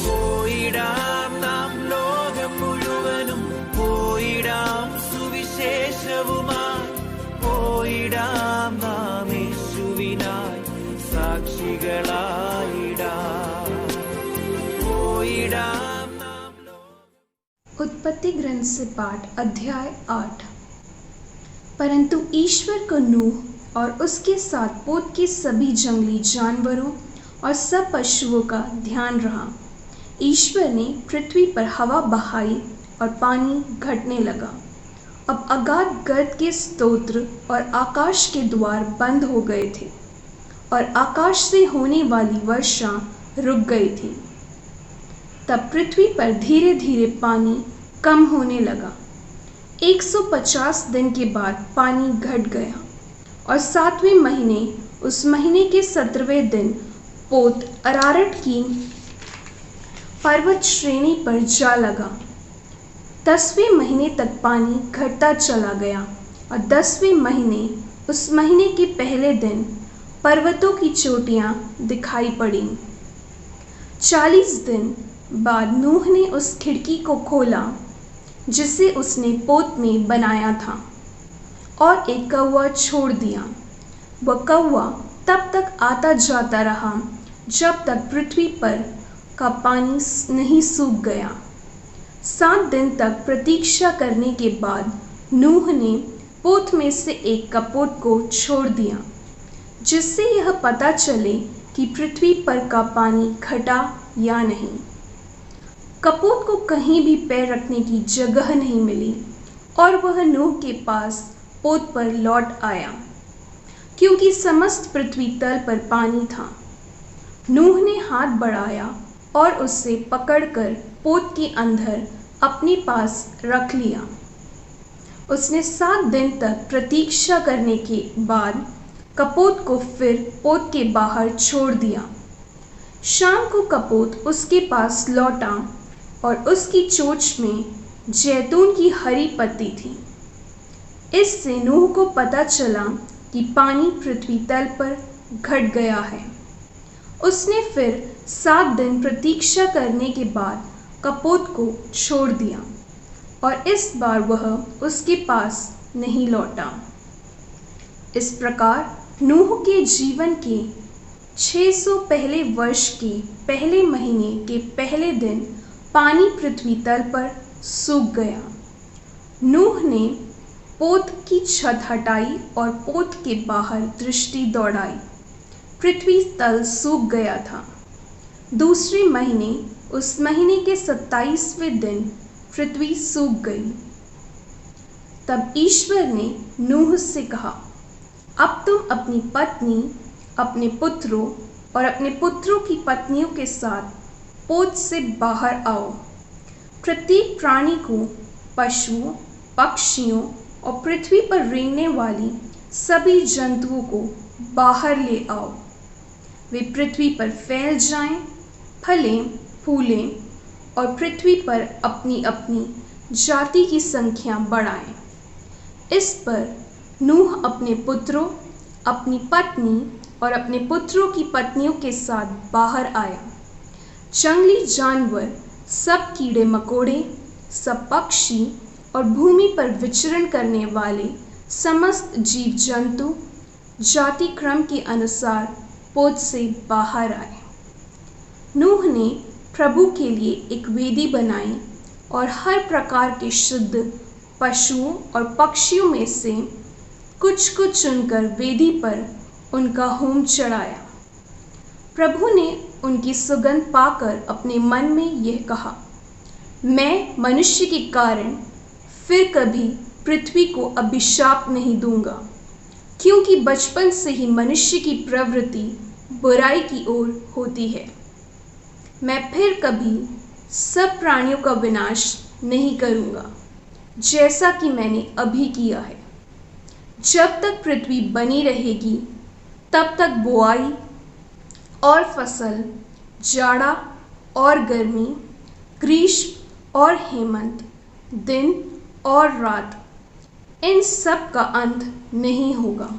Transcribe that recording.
പോയിടാം നാം ലോകം മുഴുവനും, പോയിടാം സുവിശേഷവുമായി, പോയിടാം നാം യേശുവിനായി സാക്ഷികളായിടാം. പോയിടാം നാം. उत्पत्ति ग्रंथ से पाठ अध्याय 8। परंतु ईश्वर को नूह और उसके साथ पोत के सभी जंगली जानवरों और सब पशुओं का ध्यान रहा। ईश्वर ने पृथ्वी पर हवा बहाई और पानी घटने लगा। अब अगाध गर्त के स्तोत्र और आकाश के द्वार बंद हो गए थे और आकाश से होने वाली वर्षा रुक गई थी। तब पृथ्वी पर धीरे धीरे पानी कम होने लगा। 150 दिन के बाद पानी घट गया और 7वें महीने उस महीने के 17वें दिन पोत अरारट की पर्वत श्रेणी पर जा लगा। 10वें महीने तक पानी घटता चला गया और 10वें महीने उस महीने के पहले दिन पर्वतों की चोटियां दिखाई पड़ी। 40 दिन बाद नूह ने उस खिड़की को खोला जिसे उसने पोत में बनाया था और एक कौवा छोड़ दिया। वह कौवा तब तक आता जाता रहा जब तक पृथ्वी पर का पानी नहीं सूख गया। 7 दिन तक प्रतीक्षा करने के बाद नूह ने पोत में से एक कपोत को छोड़ दिया जिससे यह पता चले कि पृथ्वी पर का पानी घटा या नहीं। कपोत को कहीं भी पैर रखने की जगह नहीं मिली और वह नूह के पास पोत पर लौट आया क्योंकि समस्त पृथ्वी तल पर पानी था। नूह ने हाथ बढ़ाया और उसे पकड़कर पोत के अंदर अपने पास रख लिया। उसने 7 दिन तक प्रतीक्षा करने के बाद कपोत को फिर पोत के बाहर छोड़ दिया। शाम को कपोत उसके पास लौटा और उसकी चोंच में जैतून की हरी पत्ती थी। इससे नूह को पता चला कि पानी पृथ्वी तल पर घट गया है। उसने फिर 7 दिन प्रतीक्षा करने के बाद कपोत को छोड़ दिया और इस बार वह उसके पास नहीं लौटा। इस प्रकार नूह के जीवन के 600 पहले वर्ष के पहले महीने के पहले दिन पानी पृथ्वी तल पर सूख गया। नूह ने पोत की छत हटाई और पोत के बाहर दृष्टि दौड़ाई। पृथ्वी तल सूख गया था। दूसरे महीने उस महीने के 27वें दिन पृथ्वी सूख गई। तब ईश्वर ने नूह से कहा, अब तुम अपनी पत्नी, अपने पुत्रों और अपने पुत्रों की पत्नियों के साथ पोत से बाहर आओ। प्रत्येक प्राणी को, पशुओं, पक्षियों और पृथ्वी पर रेंगने वाली सभी जंतुओं को बाहर ले आओ। वे पृथ्वी पर फैल जाएं, फलें, फूलें और पृथ्वी पर अपनी अपनी जाति की संख्या बढ़ाएं। इस पर नूह अपने पुत्रों, अपनी पत्नी और अपने पुत्रों की पत्नियों के साथ बाहर आया। जंगली जानवर, सब कीड़े मकोड़े, सब पक्षी और भूमि पर विचरण करने वाले समस्त जीव जंतु जाति क्रम के अनुसार पोत से बाहर आए। नूह ने प्रभु के लिए एक वेदी बनाई और हर प्रकार के शुद्ध पशुओं और पक्षियों में से कुछ कुछ चुनकर वेदी पर उनका होम चढ़ाया। प्रभु ने उनकी सुगंध पाकर अपने मन में यह कहा, मैं मनुष्य के कारण फिर कभी पृथ्वी को अभिशाप नहीं दूंगा, क्योंकि बचपन से ही मनुष्य की प्रवृत्ति बुराई की ओर होती है। मैं फिर कभी सब प्राणियों का विनाश नहीं करूंगा, जैसा कि मैंने अभी किया है। जब तक पृथ्वी बनी रहेगी तब तक बुआई और फसल, जाड़ा और गर्मी, ग्रीष्म और हेमंत, दिन और रात इन सब का अंत नहीं होगा।